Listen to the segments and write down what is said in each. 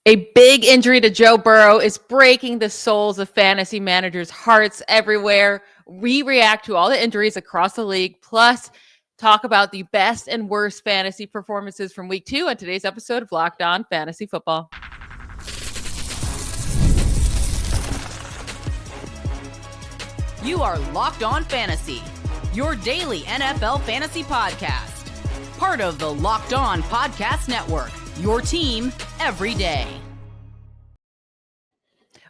A big injury to Joe Burrow is breaking the souls of fantasy managers' hearts everywhere. We react to all the injuries across the league, plus talk about the best and worst fantasy performances from week 2 on today's episode of Locked On Fantasy Football. You are Locked On Fantasy, your daily NFL fantasy podcast. Part of the Locked On Podcast Network, your team every day.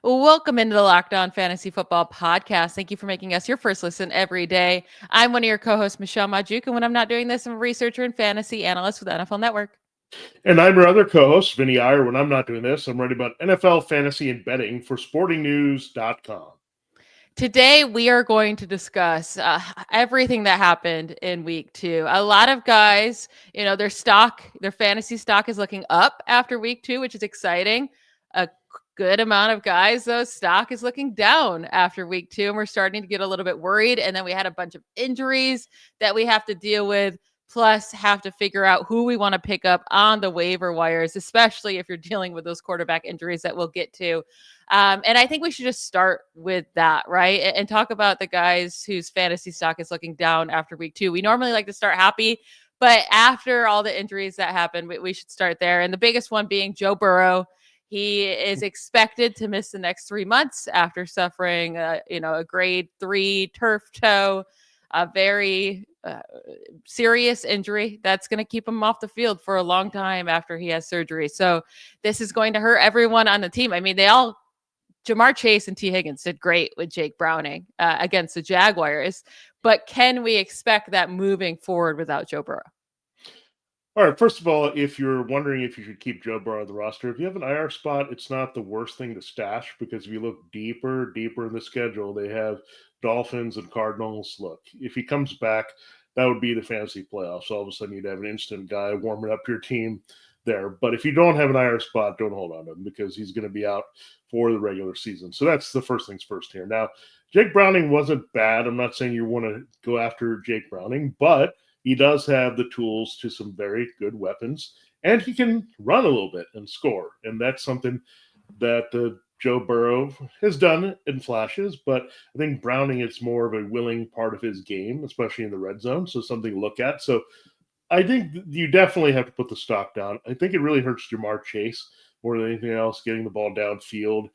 Welcome into the Locked On Fantasy Football podcast. Thank you for making us your first listen every day. I'm one of your co-hosts, Michelle Magdziuk, and when I'm not doing this, I'm a researcher and fantasy analyst with NFL Network. And I'm your other co-host, Vinnie Iyer. When I'm not doing this, I'm writing about NFL fantasy and betting for sportingnews.com. Today, we are going to discuss everything that happened in week 2. A lot of guys, their fantasy stock is looking up after week 2, which is exciting. A good amount of guys, though, stock is looking down after week 2, and we're starting to get a little bit worried. And then we had a bunch of injuries that we have to deal with, plus have to figure out who we want to pick up on the waiver wires, especially if you're dealing with those quarterback injuries that we'll get to. And I think we should just start with that, right? And talk about the guys whose fantasy stock is looking down after week 2. We normally like to start happy, but after all the injuries that happened, we should start there. And the biggest one being Joe Burrow. He is expected to miss the next 3 months after suffering, a grade 3 turf toe, a very serious injury that's going to keep him off the field for a long time after he has surgery. So this is going to hurt everyone on the team. I mean, Jamar Chase and T. Higgins did great with Jake Browning against the Jaguars, but can we expect that moving forward without Joe Burrow? All right, first of all, if you're wondering if you should keep Joe Burrow on the roster, if you have an IR spot, it's not the worst thing to stash because if you look deeper in the schedule, they have Dolphins and Cardinals. Look, if he comes back, that would be the fantasy playoffs. All of a sudden, you'd have an instant guy warming up your team there. But if you don't have an IR spot, don't hold on to him because he's going to be out for the regular season. So that's the first things first here. Now, Jake Browning wasn't bad. I'm not saying you want to go after Jake Browning, but he does have the tools to some very good weapons, and he can run a little bit and score. And that's something that Joe Burrow has done in flashes, but I think Browning is more of a willing part of his game, especially in the red zone, so something to look at. So I think you definitely have to put the stock down. I think it really hurts Jamar Chase more than anything else, getting the ball downfield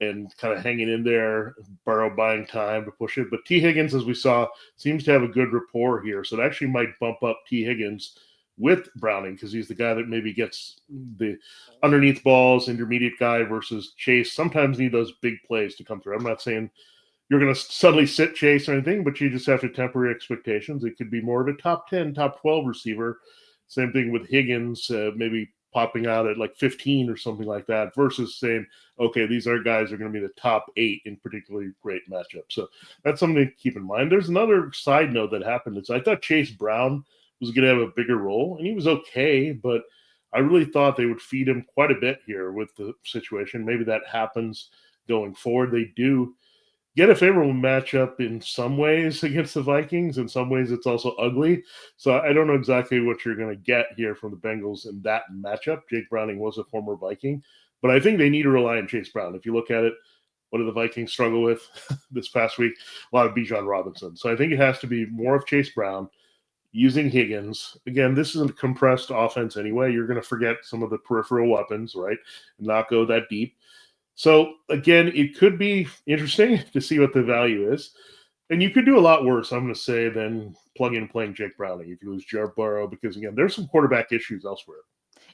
and kind of hanging in there, Burrow buying time to push it. But T. Higgins, as we saw, seems to have a good rapport here. So it actually might bump up T. Higgins with Browning because he's the guy that maybe gets the underneath balls, intermediate guy versus Chase. Sometimes need those big plays to come through. I'm not saying you're going to suddenly sit Chase or anything, but you just have to temper your expectations. It could be more of a top 10, top 12 receiver. Same thing with Higgins, maybe popping out at like 15 or something like that versus saying, okay, these are guys that are going to be the top 8 in particularly great matchups. So that's something to keep in mind. There's another side note that happened. Is I thought Chase Brown was going to have a bigger role, and he was okay, but I really thought they would feed him quite a bit here with the situation. Maybe that happens going forward. They do get a favorable matchup in some ways against the Vikings. In some ways, it's also ugly. So I don't know exactly what you're going to get here from the Bengals in that matchup. Jake Browning was a former Viking, but I think they need to rely on Chase Brown. If you look at it, what do the Vikings struggle with this past week? A lot of Bijan Robinson. So I think it has to be more of Chase Brown using Higgins. Again, this is a compressed offense anyway. You're going to forget some of the peripheral weapons, right? And not go that deep. So, again, it could be interesting to see what the value is. And you could do a lot worse, I'm going to say, than plugging and playing Jake Browning if you lose Joe Burrow, because, again, there's some quarterback issues elsewhere.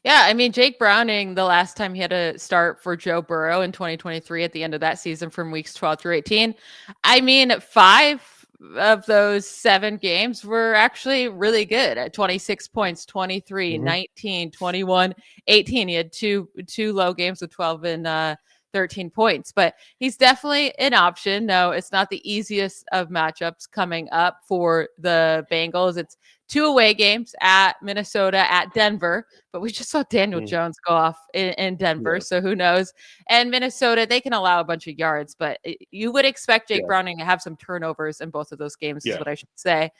Yeah, I mean, Jake Browning, the last time he had to start for Joe Burrow in 2023 at the end of that season from weeks 12 through 18, I mean, 5 of those 7 games were actually really good at 26 points, 23, 19, 21, 18. He had two low games with 12 and 13 points, but he's definitely an option. No, it's not the easiest of matchups coming up for the Bengals. It's 2 away games at Minnesota, at Denver, but we just saw Daniel Jones go off in Denver, Yeah. so who knows? And Minnesota, they can allow a bunch of yards, but you would expect Jake Browning to have some turnovers in both of those games, is what I should say.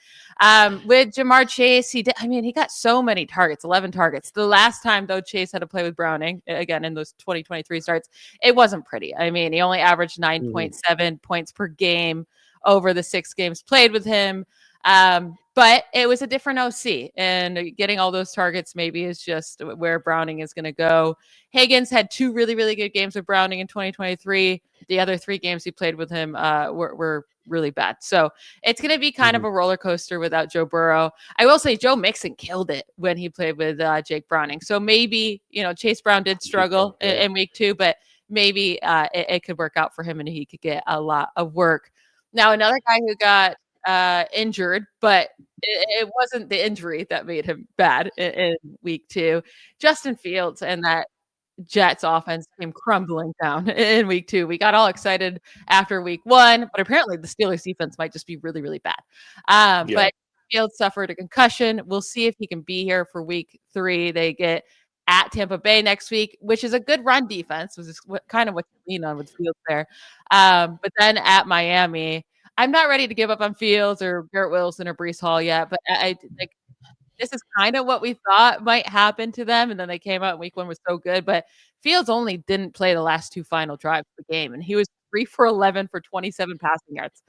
With Jamar Chase, he got so many targets, 11 targets. The last time, though, Chase had to play with Browning, again, in those 2023 starts, it wasn't pretty. I mean, he only averaged 9.7 points per game over the 6 games played with him. But it was a different OC, and getting all those targets maybe is just where Browning is going to go. Higgins had 2 really, really good games with Browning in 2023. The other 3 games he played with him were really bad. So it's going to be kind of a roller coaster without Joe Burrow. I will say Joe Mixon killed it when he played with Jake Browning. So maybe, Chase Brown did struggle in week 2, but maybe it could work out for him and he could get a lot of work. Now, another guy who got injured, but it wasn't the injury that made him bad in week 2. Justin Fields and that Jets offense came crumbling down in week 2. We got all excited after week 1, but apparently the Steelers defense might just be really, really bad. But Fields suffered a concussion. We'll see if he can be here for week 3. They get at Tampa Bay next week, which is a good run defense, which is kind of what you lean on with Fields there. But then at Miami, I'm not ready to give up on Fields or Garrett Wilson or Breece Hall yet, but I like this is kind of what we thought might happen to them. And then they came out in week 1 was so good, but Fields only didn't play the last 2 final drives of the game. And he was 3 for 11 for 27 passing yards.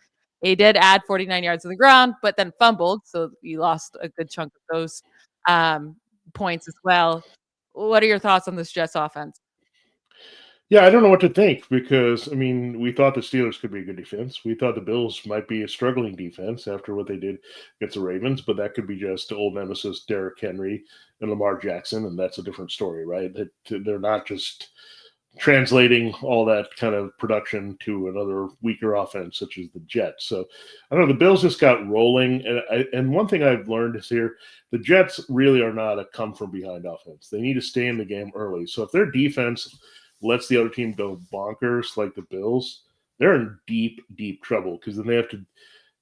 He did add 49 yards on the ground, but then fumbled. So you lost a good chunk of those points as well. What are your thoughts on this Jets offense? Yeah, I don't know what to think because, we thought the Steelers could be a good defense. We thought the Bills might be a struggling defense after what they did against the Ravens, but that could be just old nemesis Derrick Henry and Lamar Jackson, and that's a different story, right? They're not just translating all that kind of production to another weaker offense such as the Jets. So, I don't know, the Bills just got rolling, and one thing I've learned is here, the Jets really are not a come-from-behind offense. They need to stay in the game early. So if their defense lets the other team go bonkers like the Bills, they're in deep, deep trouble because then they have to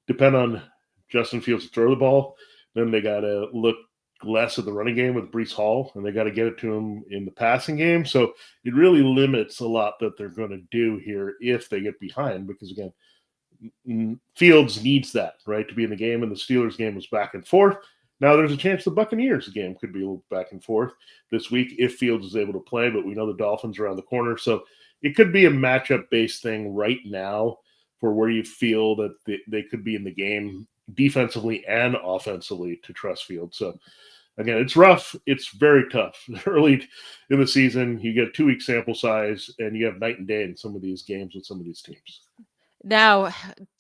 depend on Justin Fields to throw the ball. Then they got to look less at the running game with Breece Hall, and they got to get it to him in the passing game. So it really limits a lot that they're going to do here if they get behind because, again, Fields needs that, right, to be in the game, and the Steelers game was back and forth. Now, there's a chance the Buccaneers game could be a little back and forth this week if Fields is able to play, but we know the Dolphins are around the corner. So it could be a matchup-based thing right now for where you feel that they could be in the game defensively and offensively to trust Fields. So, again, it's rough. It's very tough. Early in the season, you get a 2-week sample size, and you have night and day in some of these games with some of these teams. Now,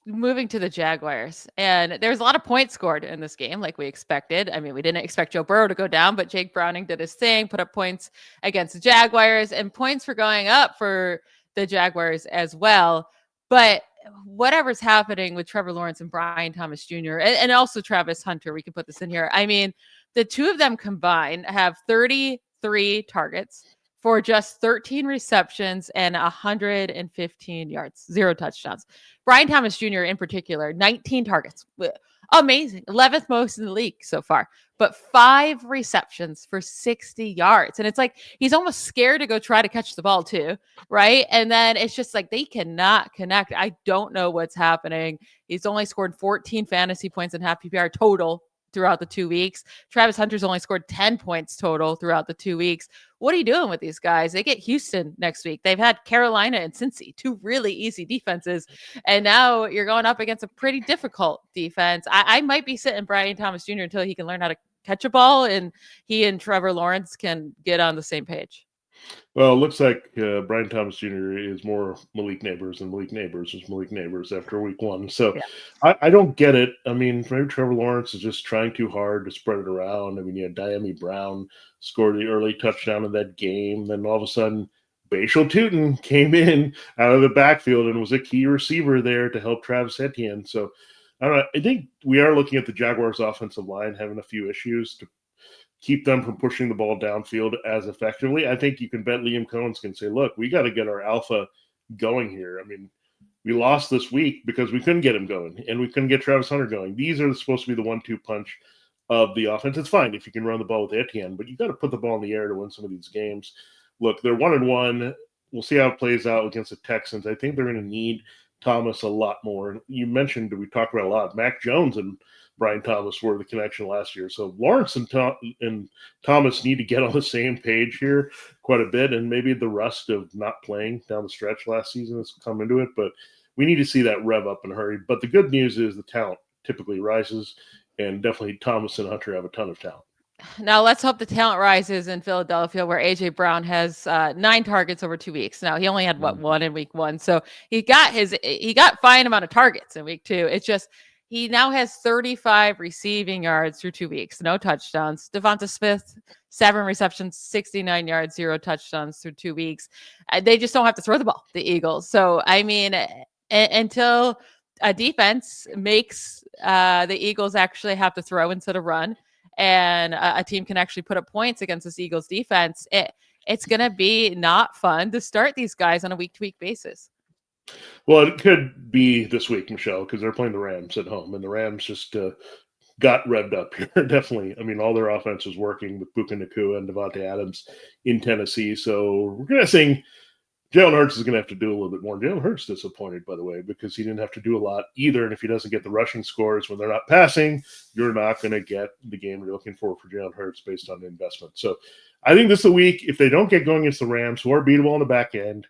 moving to the Jaguars, and there's a lot of points scored in this game, like we expected. I mean, we didn't expect Joe Burrow to go down, but Jake Browning did his thing, put up points against the Jaguars, and points were going up for the Jaguars as well. But whatever's happening with Trevor Lawrence and Brian Thomas Jr., and also Travis Hunter, we can put this in here. I mean, the two of them combined have 33 targets for just 13 receptions and 115 yards, 0 touchdowns. Brian Thomas Jr. in particular, 19 targets. Amazing. 11th most in the league so far, but 5 receptions for 60 yards. And it's like he's almost scared to go try to catch the ball too, right? And then it's just like they cannot connect. I don't know what's happening. He's only scored 14 fantasy points in half PPR total throughout the 2 weeks. Travis Hunter's only scored 10 points total throughout the 2 weeks. What are you doing with these guys? They get Houston next week. They've had Carolina and Cincy, 2 really easy defenses. And now you're going up against a pretty difficult defense. I might be sitting Brian Thomas Jr. until he can learn how to catch a ball and he and Trevor Lawrence can get on the same page. Well, it looks like Brian Thomas Jr. is more Malik Nabers than Malik Nabers was Malik Nabers after week 1. So I don't get it. I mean, maybe Trevor Lawrence is just trying too hard to spread it around. I mean, you had Diami Brown scored the early touchdown in that game. Then all of a sudden, Bashal Tutin came in out of the backfield and was a key receiver there to help Travis Etienne. So I don't know. I think we are looking at the Jaguars' offensive line having a few issues to keep them from pushing the ball downfield as effectively. I think you can bet Liam Cohen's can say, look, we got to get our alpha going here. I mean, we lost this week because we couldn't get him going and we couldn't get Travis Hunter going. These are supposed to be the 1-2 punch of the offense. It's fine if you can run the ball with Etienne, but you got to put the ball in the air to win some of these games. Look, they're 1-1. We'll see how it plays out against the Texans. I think they're going to need Thomas a lot more. You mentioned, we talked about a lot, Mac Jones and Brian Thomas were the connection last year. So Lawrence and Thomas need to get on the same page here quite a bit, and maybe the rust of not playing down the stretch last season has come into it, but we need to see that rev up in a hurry. But the good news is the talent typically rises, and definitely Thomas and Hunter have a ton of talent. Now let's hope the talent rises in Philadelphia, where AJ Brown has 9 targets over 2 weeks. Now he only had one in week 1, so he got fine amount of targets in week 2. It's just he now has 35 receiving yards through 2 weeks, no touchdowns. Devonta Smith, 7 receptions, 69 yards, 0 touchdowns through 2 weeks. They just don't have to throw the ball, the Eagles. So I mean, until a defense makes the Eagles actually have to throw instead of run, and a team can actually put up points against this Eagles defense, it's going to be not fun to start these guys on a week-to-week basis. Well, it could be this week, Michelle, because they're playing the Rams at home, and the Rams just got revved up here, definitely. I mean, all their offense is working with Puka Nacua and Devontae Adams in Tennessee, so we're guessing Jalen Hurts is going to have to do a little bit more. Jalen Hurts disappointed, by the way, because he didn't have to do a lot either. And if he doesn't get the rushing scores when they're not passing, you're not going to get the game you're looking for Jalen Hurts based on the investment. So I think this is the week, if they don't get going against the Rams, who are beatable on the back end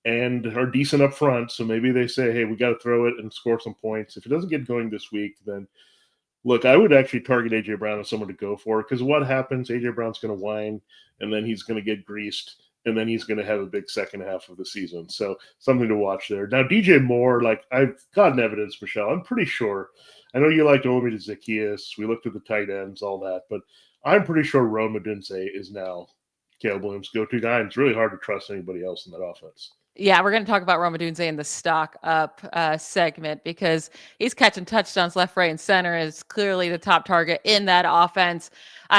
and are decent up front, so maybe they say, hey, we got to throw it and score some points. If it doesn't get going this week, then look, I would actually target A.J. Brown as someone to go for, because what happens, A.J. Brown's going to whine, and then he's going to get greased, and then he's going to have a big second half of the season. So something to watch there. Now, DJ Moore, like I've gotten evidence, Michelle, I'm pretty sure. I know you like Omi to Zacchaeus. We looked at the tight ends, all that, but I'm pretty sure Rome Odunze is now Caleb Williams' go-to guy, and it's really hard to trust anybody else in that offense. Yeah, we're going to talk about Rome Odunze in the stock up segment, because he's catching touchdowns left, right, and center, is clearly the top target in that offense.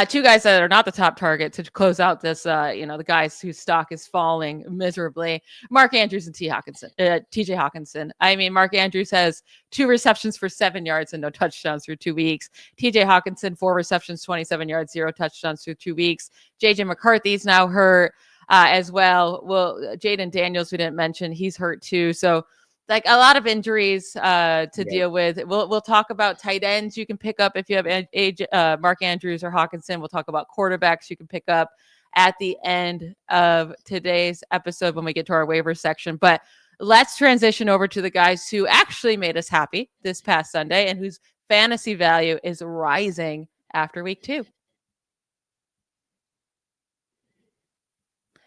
2 guys that are not the top target to close out this, the guys whose stock is falling miserably, Mark Andrews and TJ Hawkinson. I mean, Mark Andrews has 2 receptions for 7 yards and no touchdowns through 2 weeks. TJ Hawkinson, 4 receptions, 27 yards, 0 touchdowns through 2 weeks. JJ McCarthy's now hurt. As well. Well, Jayden Daniels, we didn't mention, he's hurt too. So like a lot of injuries to deal with. We'll talk about tight ends you can pick up if you have Mark Andrews or Hawkinson. We'll talk about quarterbacks you can pick up at the end of today's episode when we get to our waiver section. But let's transition over to the guys who actually made us happy this past Sunday and whose fantasy value is rising after week 2.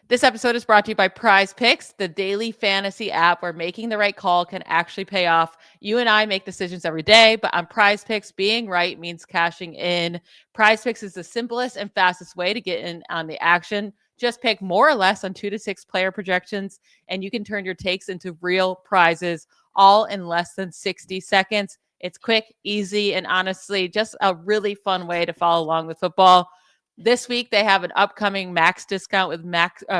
This episode is brought to you by Prize Picks, the daily fantasy app where making the right call can actually pay off. You and I make decisions every day, but on Prize Picks, being right means cashing in. Prize Picks is the simplest and fastest way to get in on the action. Just pick more or less on 2 to 6 player projections, and you can turn your takes into real prizes all in less than 60 seconds. It's quick, easy, and honestly, just a really fun way to follow along with football. This week, they have an upcoming max discount with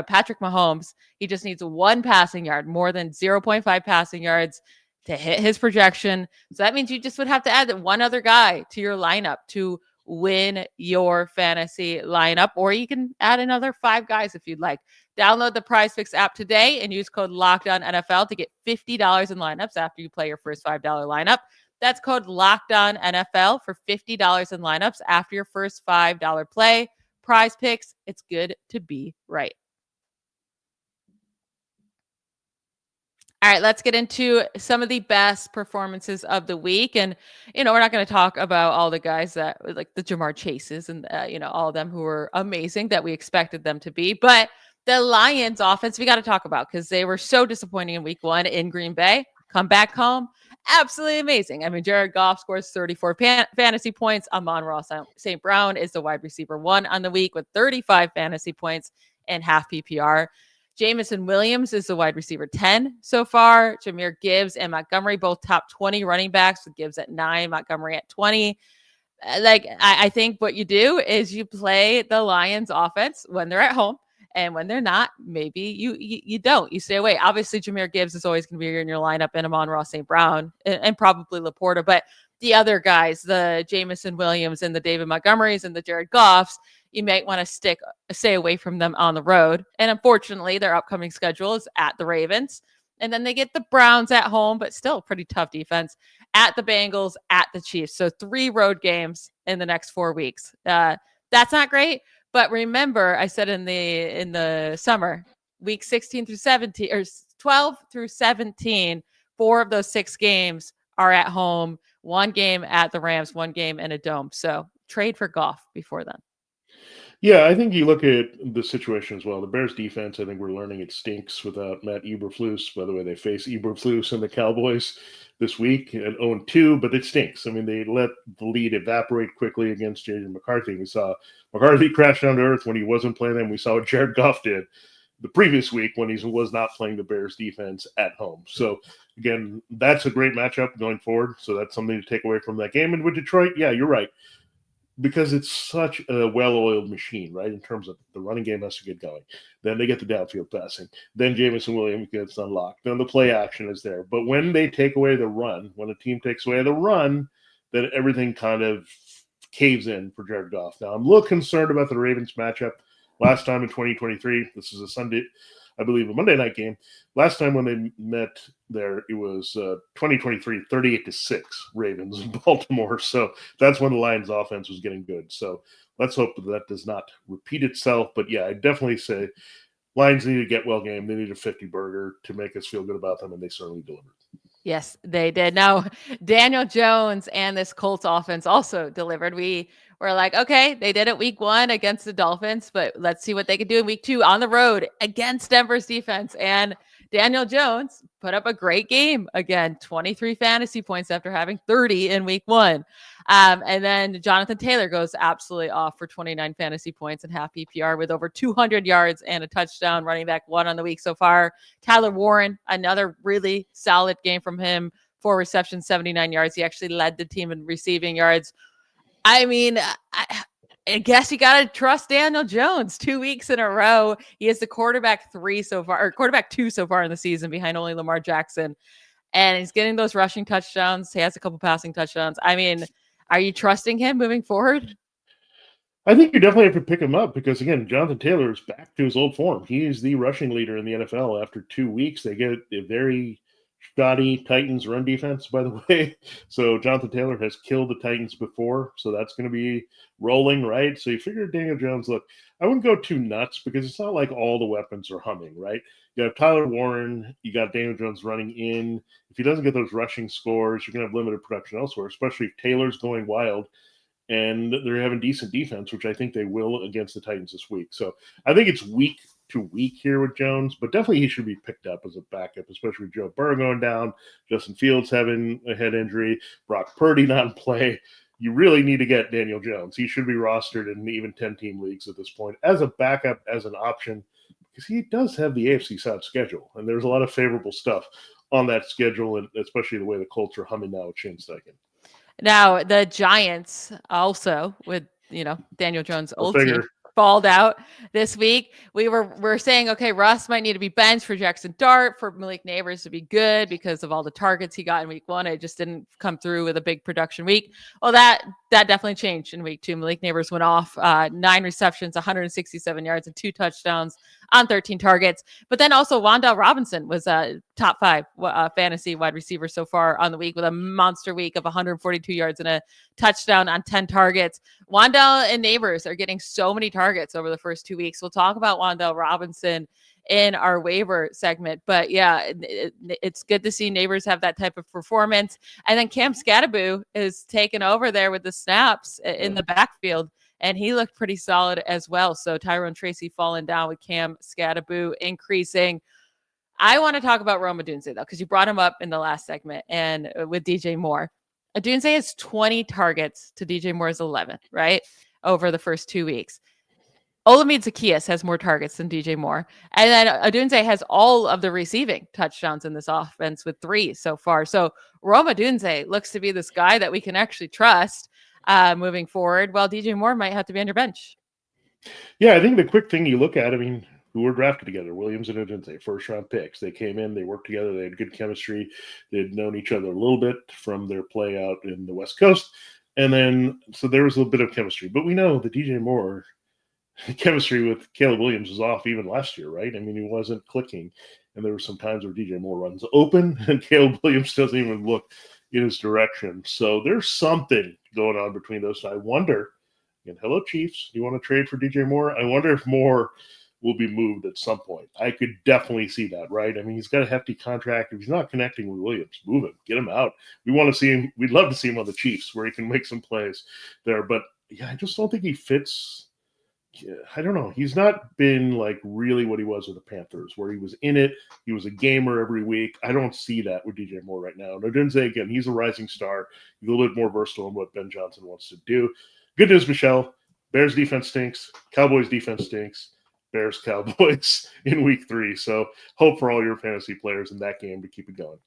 Patrick Mahomes. He just needs 1 passing yard, more than 0.5 passing yards to hit his projection. So that means you just would have to add 1 other guy to your lineup to win your fantasy lineup, or you can add another 5 guys if you'd like. Download the Prize Picks app today and use code LOCKEDONNFL to get $50 in lineups after you play your first $5 lineup. That's code LOCKEDONNFL for $50 in lineups after your first $5 play. Prize Picks, it's good to be right. All right, let's get into some of the best performances of the week. And, we're not going to talk about all the guys that, like the Jamar Chases and, all of them who were amazing that we expected them to be. But the Lions offense, we got to talk about, because they were so disappointing in week 1 in Green Bay. Come back home. Absolutely amazing. I mean, Jared Goff scores 34 fantasy points. Amon-Ra St. Brown is the wide receiver 1 on the week with 35 fantasy points and half PPR. Jamison Williams is the wide receiver 10 so far. Jahmyr Gibbs and Montgomery, both top 20 running backs, with Gibbs at 9, Montgomery at 20. I think what you do is you play the Lions offense when they're at home, And when they're not, maybe you don't. You stay away. Obviously, Jahmyr Gibbs is always going to be in your lineup, and Amon-Ra St. Brown, and probably Laporta. But the other guys, the Jameson Williams and the David Montgomerys and the Jared Goffs, you might want to stay away from them on the road. And unfortunately, their upcoming schedule is at the Ravens. And then they get the Browns at home, but still pretty tough defense, at the Bengals, at the Chiefs. So 3 road games in the next 4 weeks. That's not great. But remember, I said in the summer, week 16 through 17, or 12 through 17, 4 of those 6 games are at home, 1 game at the Rams, 1 game in a dome. So trade for Goff before then. Yeah, I think you look at the situation as well. The Bears defense, I think we're learning it stinks without Matt Eberflus. By the way, they face Eberflus and the Cowboys this week at 0-2, but it stinks. I mean, they let the lead evaporate quickly against Jaden McCarthy. We saw McCarthy crash down to earth when he wasn't playing them. We saw what Jared Goff did the previous week when he was not playing the Bears defense at home. So, again, that's a great matchup going forward. So that's something to take away from that game. And with Detroit, yeah, you're right. Because it's such a well-oiled machine, right, in terms of the running game has to get going. Then they get the downfield passing. Then Jameson Williams gets unlocked. Then the play action is there. But when they take away the run, when a team takes away the run, then everything kind of caves in for Jared Goff. Now, I'm a little concerned about the Ravens matchup. Last time in 2023, this is a Sunday, I believe, a Monday night game. Last time when they met there, it was 2023, 38-6 Ravens in Baltimore. So that's when the Lions offense was getting good. So let's hope that does not repeat itself. But yeah, I definitely say Lions need a get-well game. They need a 50-burger to make us feel good about them, and they certainly delivered. Yes, they did. Now, Daniel Jones and this Colts offense also delivered. We were like, okay, they did it week 1 against the Dolphins, but let's see what they could do in week 2 on the road against Denver's defense. And Daniel Jones put up a great game. Again, 23 fantasy points after having 30 in week 1. And then Jonathan Taylor goes absolutely off for 29 fantasy points and half PPR with over 200 yards and a touchdown, running back 1 on the week so far. Tyler Warren, another really solid game from him, 4 receptions, 79 yards. He actually led the team in receiving yards. I mean, I guess you got to trust Daniel Jones 2 weeks in a row. He is the quarterback 2 so far in the season, behind only Lamar Jackson. And he's getting those rushing touchdowns. He has a couple passing touchdowns. I mean, are you trusting him moving forward? I think you definitely have to pick him up because, again, Jonathan Taylor is back to his old form. He is the rushing leader in the NFL. After 2 weeks, they get a very shoddy Titans run defense, by the way. So Jonathan Taylor has killed the Titans before, so that's going to be rolling, right? So you figure Daniel Jones, look, I wouldn't go too nuts because it's not like all the weapons are humming, right? You have Tyler Warren, you got Daniel Jones running in. If he doesn't get those rushing scores, you're going to have limited production elsewhere, especially if Taylor's going wild and they're having decent defense, which I think they will against the Titans this week. So I think it's week to week here with Jones, but definitely he should be picked up as a backup, especially with Joe Burrow going down, Justin Fields having a head injury, Brock Purdy not in play. You really need to get Daniel Jones. He should be rostered in even 10-team leagues at this point as a backup, as an option, because he does have the AFC South schedule, and there's a lot of favorable stuff on that schedule, and especially the way the Colts are humming now with Shane Steichen. Now, the Giants also, with, Daniel Jones' old team, balled out this week. We're saying, okay, Russ might need to be benched for Jackson Dart, for Malik Nabers to be good because of all the targets he got in week 1. It just didn't come through with a big production week. Well, that definitely changed in week 2. Malik Nabers went off 9 receptions, 167 yards, and 2 touchdowns on 13 targets. But then also Wan'Dale Robinson was a top 5 fantasy wide receiver so far on the week with a monster week of 142 yards and a touchdown on 10 targets. Wan'Dale and Nabers are getting so many targets over the first 2 weeks. We'll talk about Wan'Dale Robinson in our waiver segment. But yeah, it's good to see Nabers have that type of performance. And then Cam Scatterboo is taking over there with the snaps in the backfield, and he looked pretty solid as well. So Tyrone Tracy falling down with Cam Scatterboo increasing. I want to talk about Rome Odunze, though, because you brought him up in the last segment and with DJ Moore. Odunze has 20 targets to DJ Moore's 11, right, over the first 2 weeks. Olamide Zaccheaus has more targets than DJ Moore. And then Odunze has all of the receiving touchdowns in this offense with 3 so far. So Rome Odunze looks to be this guy that we can actually trust moving forward, while DJ Moore might have to be on your bench. Yeah, I think the quick thing you look at, I mean, who were drafted together, Williams and Odunze, first-round picks. They came in, they worked together, they had good chemistry. They had known each other a little bit from their play out in the West Coast. And then, so there was a little bit of chemistry. But we know that DJ Moore, chemistry with Caleb Williams was off even last year, right? I mean, he wasn't clicking. And there were some times where DJ Moore runs open and Caleb Williams doesn't even look in his direction. So there's something going on between those. I wonder, and hello, Chiefs, you want to trade for DJ Moore? I wonder if Moore will be moved at some point. I could definitely see that, right? I mean, he's got a hefty contract. If he's not connecting with Williams, move him, get him out. We want to see him. We'd love to see him on the Chiefs where he can make some plays there. But yeah, I just don't think he fits. I don't know. He's not been like really what he was with the Panthers, where he was in it. He was a gamer every week. I don't see that with DJ Moore right now. And Odunze, again, he's a rising star. He's a little bit more versatile in what Ben Johnson wants to do. Good news, Michelle. Bears defense stinks. Cowboys defense stinks. Bears Cowboys in week 3. So hope for all your fantasy players in that game to keep it going.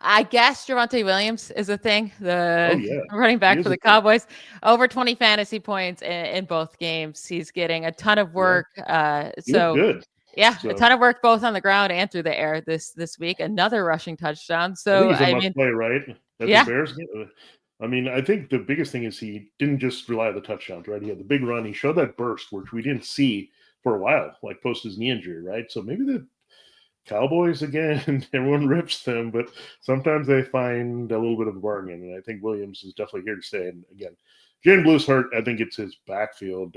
I guess Javonte Williams is a thing. The running back for the Cowboys, over 20 fantasy points in both games. He's getting a ton of work. So good. Yeah, a ton of work both on the ground and through the air this week. Another rushing touchdown. So I mean, play, right? The Bears game. I mean, I think the biggest thing is he didn't just rely on the touchdowns, right? He had the big run. He showed that burst, which we didn't see for a while, like post his knee injury, right? So maybe the Cowboys, again, everyone rips them, but sometimes they find a little bit of a bargain. And I think Williams is definitely here to stay. And again, Jaden Blue's hurt. I think it's his backfield.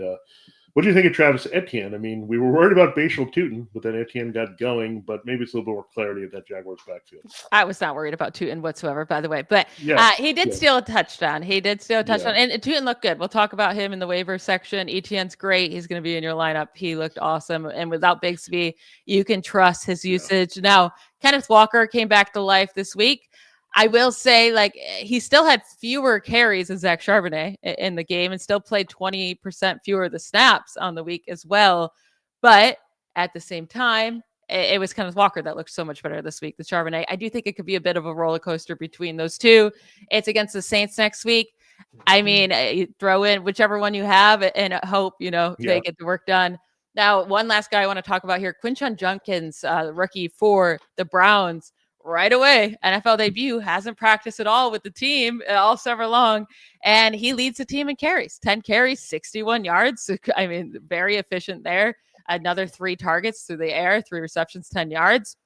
What do you think of Travis Etienne? I mean, we were worried about Bashal Tootin, but then Etienne got going, but maybe it's a little bit more clarity of that Jaguars backfield. I was not worried about Tootin whatsoever, by the way, but he did steal a touchdown. And Tootin looked good. We'll talk about him in the waiver section. Etienne's great. He's going to be in your lineup. He looked awesome. And without Bigsby, you can trust his usage. Now, Kenneth Walker came back to life this week. I will say, like, he still had fewer carries than Zach Charbonnet in the game and still played 20% fewer of the snaps on the week as well. But at the same time, it was Kenneth Walker that looked so much better this week than Charbonnet. I do think it could be a bit of a roller coaster between those two. It's against the Saints next week. I mean, you throw in whichever one you have and hope, they get the work done. Now, one last guy I want to talk about here, Quinshon Judkins, rookie for the Browns. Right away, NFL debut, hasn't practiced at all with the team all summer long, and he leads the team in carries. 10 carries, 61 yards. I mean, very efficient there. Another 3 targets through the air, 3 receptions, 10 yards.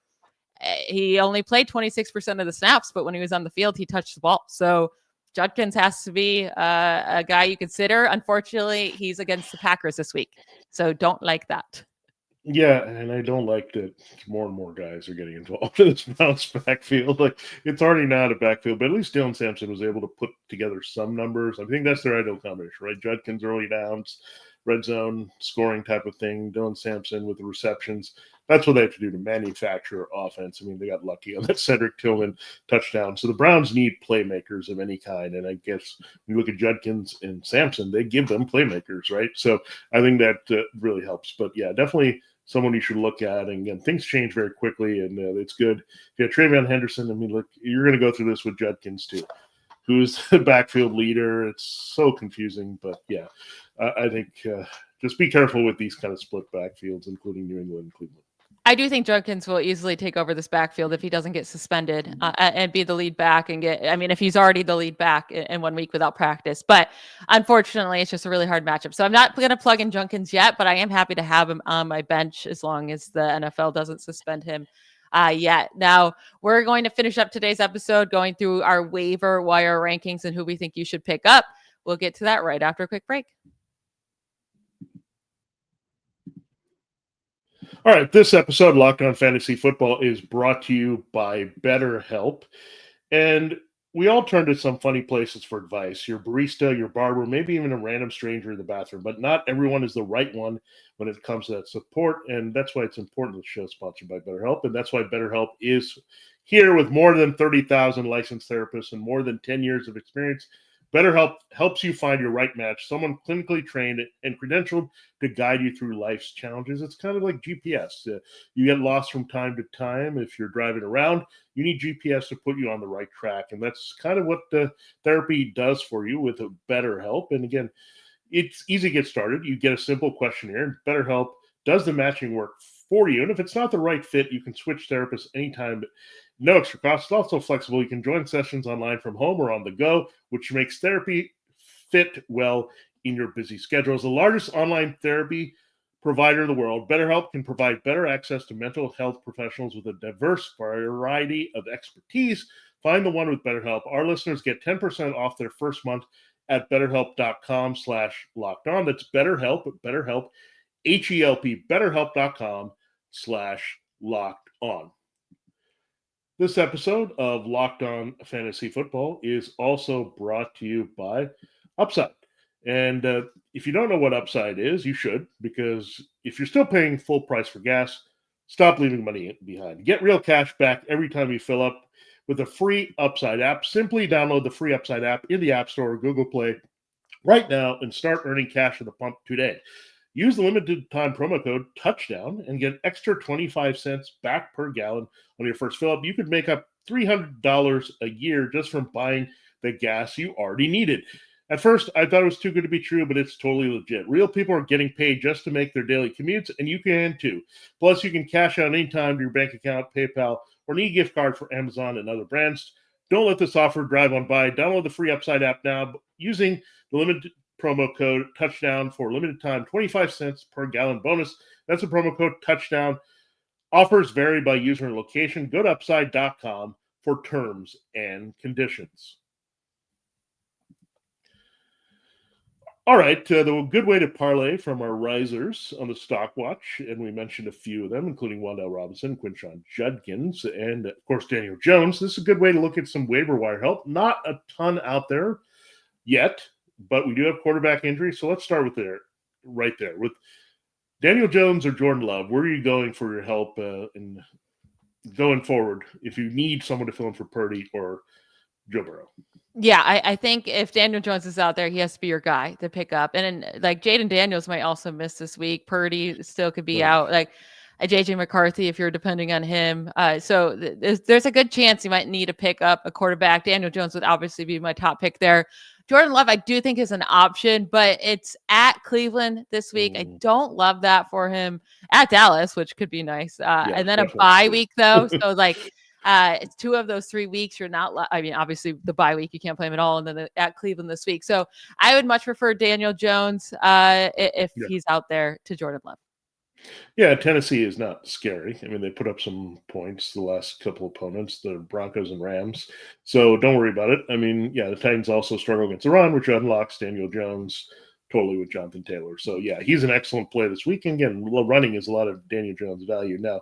He only played 26% of the snaps, but when he was on the field, he touched the ball. So Judkins has to be a guy you consider. Unfortunately, he's against the Packers this week, so don't like that. Yeah, and I don't like that more and more guys are getting involved in this bounce backfield. Like, it's already not a backfield, but at least Dylan Sampson was able to put together some numbers. I think that's their ideal combination, right? Judkins early downs, red zone, scoring type of thing. Dylan Sampson with the receptions. That's what they have to do to manufacture offense. I mean, they got lucky on that Cedric Tillman touchdown. So the Browns need playmakers of any kind. And I guess when you look at Judkins and Sampson, they give them playmakers, right? So I think that really helps. But yeah, definitely someone you should look at. And again, things change very quickly, and it's good. Yeah, Travion Henderson, I mean, look, you're going to go through this with Judkins too, who's the backfield leader. It's so confusing, but yeah, I think just be careful with these kind of split backfields, including New England and Cleveland. I do think Judkins will easily take over this backfield if he doesn't get suspended and be the lead back if he's already the lead back in 1 week without practice. But unfortunately, it's just a really hard matchup. So I'm not going to plug in Judkins yet, but I am happy to have him on my bench as long as the NFL doesn't suspend him yet. Now, we're going to finish up today's episode going through our waiver wire rankings and who we think you should pick up. We'll get to that right after a quick break. All right, this episode, Locked On Fantasy Football, is brought to you by BetterHelp. And we all turn to some funny places for advice. Your barista, your barber, maybe even a random stranger in the bathroom. But not everyone is the right one when it comes to that support. And that's why it's important the show is sponsored by BetterHelp. And that's why BetterHelp is here with more than 30,000 licensed therapists and more than 10 years of experience. BetterHelp helps you find your right match, someone clinically trained and credentialed to guide you through life's challenges. It's kind of like GPS. You get lost from time to time. If you're driving around, you need GPS to put you on the right track. And that's kind of what the therapy does for you with BetterHelp. And again, it's easy to get started. You get a simple questionnaire. BetterHelp does the matching work for you. And if it's not the right fit, you can switch therapists anytime. No extra cost. It's also flexible. You can join sessions online from home or on the go, which makes therapy fit well in your busy schedule. As the largest online therapy provider in the world, BetterHelp can provide better access to mental health professionals with a diverse variety of expertise. Find the one with BetterHelp. Our listeners get 10% off their first month at betterhelp.com/lockedon. That's BetterHelp, BetterHelp, HELP, betterhelp.com/lockedon. This episode of Locked On Fantasy Football is also brought to you by Upside. And if you don't know what Upside is, you should, because if you're still paying full price for gas, stop leaving money behind. Get real cash back every time you fill up with a free Upside app. Simply download the free Upside app in the App Store or Google Play right now and start earning cash at the pump today. Use the limited time promo code TOUCHDOWN and get extra 25 cents back per gallon on your first fill up. You could make up $300 a year just from buying the gas you already needed. At first, I thought it was too good to be true, but it's totally legit. Real people are getting paid just to make their daily commutes, and you can too. Plus, you can cash out anytime to your bank account, PayPal, or an e-gift card for Amazon and other brands. Don't let this offer drive on by. Download the free Upside app now using the limited promo code TOUCHDOWN for limited time, 25 cents per gallon bonus. That's the promo code TOUCHDOWN. Offers vary by user and location. Go to upside.com for terms and conditions. All right, the good way to parlay from our risers on the stock watch, and we mentioned a few of them, including Wan'Dale Robinson, Quinshon Judkins, and, of course, Daniel Jones. This is a good way to look at some waiver wire help. Not a ton out there yet, but we do have quarterback injuries, so let's start with right there. With Daniel Jones or Jordan Love, where are you going for your help in going forward if you need someone to fill in for Purdy or Joe Burrow? Yeah, I think if Daniel Jones is out there, he has to be your guy to pick up. And then, like, Jayden Daniels might also miss this week. Purdy still could be out. Like, JJ McCarthy, if you're depending on him. So there's a good chance you might need to pick up a quarterback. Daniel Jones would obviously be my top pick there. Jordan Love, I do think is an option, but it's at Cleveland this week. I don't love that for him. At Dallas, which could be nice. And then a bye week, though. So, like, it's 2 of those 3 weeks. You're not, I mean, obviously the bye week, you can't play him at all. And then at Cleveland this week. So I would much prefer Daniel Jones if he's out there to Jordan Love. Yeah, Tennessee is not scary. I mean, they put up some points the last couple opponents, the Broncos and Rams. So don't worry about it. I mean, yeah, the Titans also struggle against the run, which unlocks Daniel Jones totally with Jonathan Taylor. So, yeah, he's an excellent play this week. And again, running is a lot of Daniel Jones' value. Now,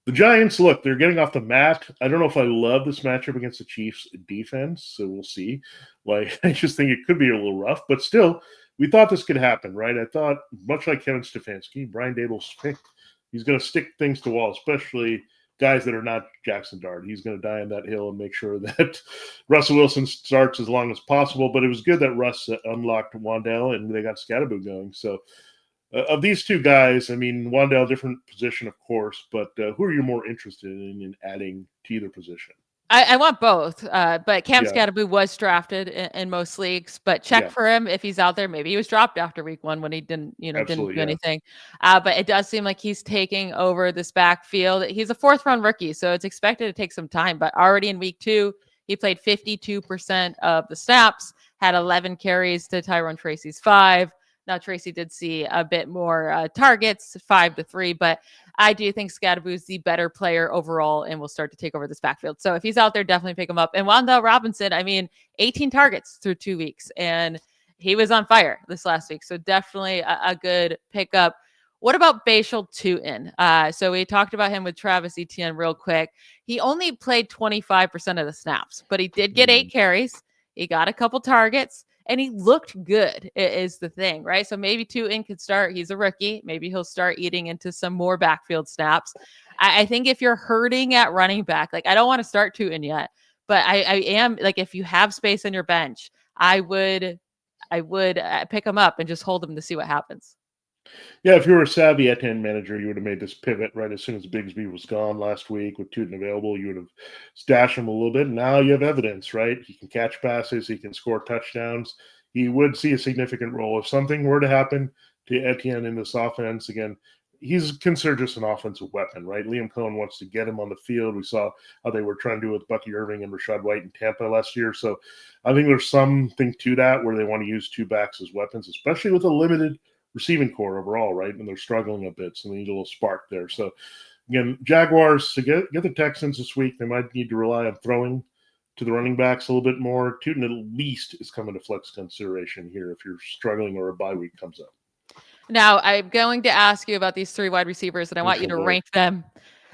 the Giants, look, they're getting off the mat. I don't know if I love this matchup against the Chiefs defense, so we'll see. Like, I just think it could be a little rough, but still, we thought this could happen, right? I thought, much like Kevin Stefanski, Brian Daboll's picked. He's going to stick things to wall, especially guys that are not Jackson Dart. He's going to die on that hill and make sure that Russell Wilson starts as long as possible. But it was good that Russ unlocked Wan'Dale and they got Scatterboo going. So of these two guys, I mean, Wan'Dale, different position, of course, but who are you more interested in adding to either position? I want both, but Cam Scatterboo was drafted in most leagues, but check for him if he's out there. Maybe he was dropped after week 1 when he didn't do anything. But it does seem like he's taking over this backfield. He's a 4th-round rookie, so it's expected to take some time. But already in week 2, he played 52% of the snaps, had 11 carries to Tyrone Tracy's 5. Now, Tracy did see a bit more targets, 5-3, but I do think Scatterboo is the better player overall and will start to take over this backfield. So if he's out there, definitely pick him up. And Wan'Dale Robinson, I mean, 18 targets through 2 weeks, and he was on fire this last week. So definitely a good pickup. What about Bashal Tutin? So we talked about him with Travis Etienne real quick. He only played 25% of the snaps, but he did get 8 carries. He got a couple targets. And he looked good is the thing, right? So maybe Tutin could start. He's a rookie. Maybe he'll start eating into some more backfield snaps. I think if you're hurting at running back, like I don't want to start Tutin yet, but I am like, if you have space on your bench, I would pick him up and just hold him to see what happens. Yeah, if you were a savvy Etienne manager, you would have made this pivot right as soon as Bigsby was gone last week with Tutin available. You would have stashed him a little bit. Now you have evidence, right? He can catch passes. He can score touchdowns. He would see a significant role. If something were to happen to Etienne in this offense, again, he's considered just an offensive weapon, right? Liam Cohen wants to get him on the field. We saw how they were trying to do with Bucky Irving and Rachaad White in Tampa last year. So I think there's something to that where they want to use two backs as weapons, especially with a limited receiving core overall, right? And they're struggling a bit, so they need a little spark there. So again, Jaguars, to get the Texans this week, they might need to rely on throwing to the running backs a little bit more. Tootin at least is coming to flex consideration here if you're struggling or a bye week comes up. Now, I'm going to ask you about these three wide receivers, and I want you to rank them.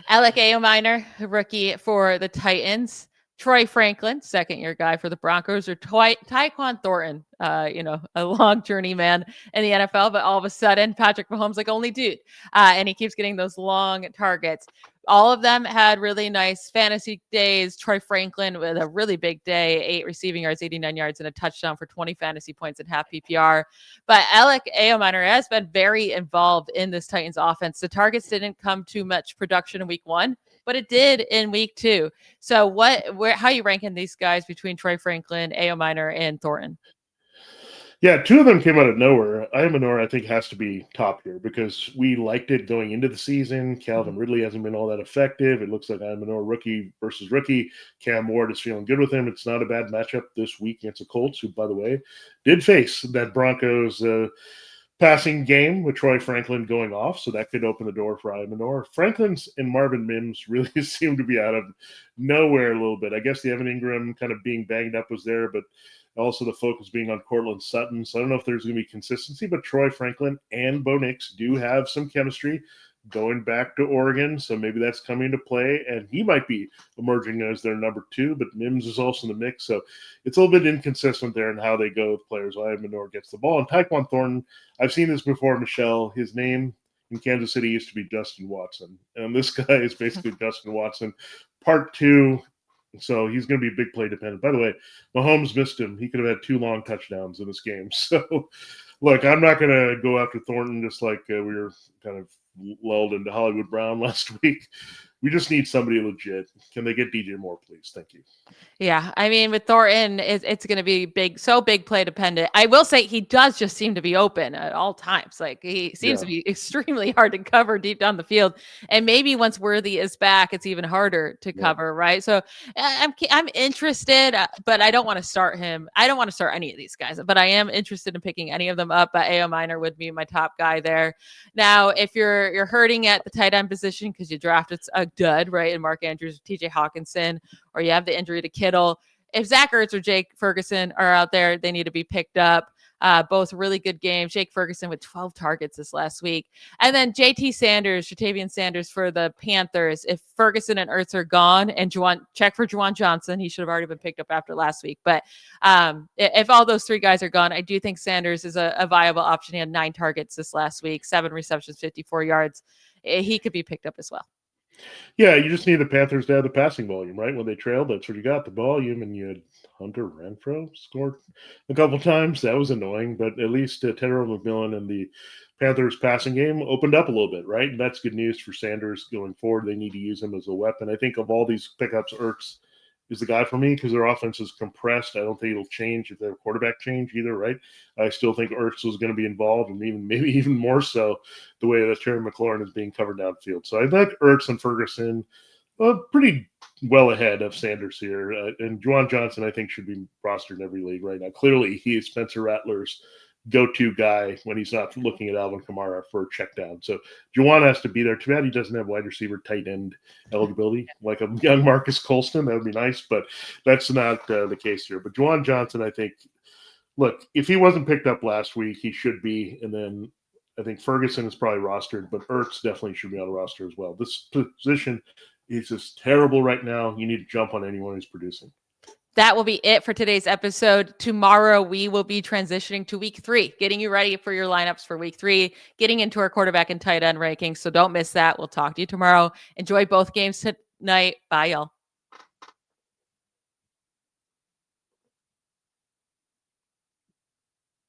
Alec Aominer, rookie for the Titans. Troy Franklin, second-year guy for the Broncos, or Tyquan Thornton, a long journeyman in the NFL, but all of a sudden, Patrick Mahomes, like, only dude, and he keeps getting those long targets. All of them had really nice fantasy days. Troy Franklin with a really big day, 8 receiving yards, 89 yards, and a touchdown for 20 fantasy points in half PPR. But Alec Aominer has been very involved in this Titans offense. The targets didn't come too much production in week 1, but it did in week 2. So how are you ranking these guys between Troy Franklin, Aominer, and Thornton? Yeah, 2 of them came out of nowhere. Aominer, I think, has to be top here because we liked it going into the season. Calvin Ridley hasn't been all that effective. It looks like Aominer, rookie versus rookie. Cam Ward is feeling good with him. It's not a bad matchup this week against the Colts, who, by the way, did face that Broncos passing game with Troy Franklin going off, so that could open the door for Aominer. Franklin's and Marvin Mims really seem to be out of nowhere a little bit. I guess the Evan Ingram kind of being banged up was there, but also the focus being on Cortland Sutton. So I don't know if there's going to be consistency, but Troy Franklin and Bo Nix do have some chemistry going back to Oregon. So maybe that's coming into play, and he might be emerging as their number 2, but Mims is also in the mix. So it's a little bit inconsistent there in how they go with players. Aominer gets the ball. And Tyquan Thornton, I've seen this before, Michelle. His name in Kansas City used to be Justin Watson. And this guy is basically Justin Watson, part 2. So he's going to be big play dependent. By the way, Mahomes missed him. He could have had 2 long touchdowns in this game. So, look, I'm not going to go after Thornton just like we were kind of lulled into Hollywood Brown last week. We just need somebody legit. Can they get DJ Moore, please? Thank you. Yeah, I mean, with Thornton, it's going to be big play dependent. I will say he does just seem to be open at all times. Like, he seems to be extremely hard to cover deep down the field. And maybe once Worthy is back, it's even harder to cover, right? So I'm interested, but I don't want to start him. I don't want to start any of these guys, but I am interested in picking any of them up. But Aominer would be my top guy there. Now, if you're hurting at the tight end position because you drafted a dud, right, in Mark Andrews, TJ Hawkinson, or you have the injury to Kittle, if Zach Ertz or Jake Ferguson are out there, they need to be picked up. Both really good games. Jake Ferguson with 12 targets this last week. And then Jatavian Sanders for the Panthers. If Ferguson and Ertz are gone, and check for Juwan Johnson. He should have already been picked up after last week. But if all those 3 guys are gone, I do think Sanders is a viable option. He had 9 targets this last week, 7 receptions, 54 yards. He could be picked up as well. Yeah, you just need the Panthers to have the passing volume, right? When they trailed, that's what you got, the volume, and you had Hunter Renfrow scored a couple times. That was annoying, but at least Tedero McMillan and the Panthers passing game opened up a little bit, right? And that's good news for Sanders going forward. They need to use him as a weapon. I think of all these pickups, Ertz is the guy for me because their offense is compressed. I don't think it'll change if their quarterback change either, right? I still think Ertz is going to be involved, and maybe even more so the way that Terry McLaurin is being covered downfield. So I think Ertz and Ferguson pretty well ahead of Sanders here. And Juwan Johnson, I think, should be rostered in every league right now. Clearly, he is Spencer Rattler's go-to guy when he's not looking at Alvin Kamara for a check down. So Juwan has to be there. Too bad he doesn't have wide receiver tight end eligibility like a young Marcus Colston. That would be nice, but that's not the case here. But Juwan Johnson, I think, look, if he wasn't picked up last week, he should be. And then I think Ferguson is probably rostered, but Ertz definitely should be on a roster as well. This position is just terrible right now. You need to jump on anyone who's producing. That will be it for today's episode. Tomorrow, we will be transitioning to week 3, getting you ready for your lineups for week 3, getting into our quarterback and tight end rankings. So don't miss that. We'll talk to you tomorrow. Enjoy both games tonight. Bye, y'all.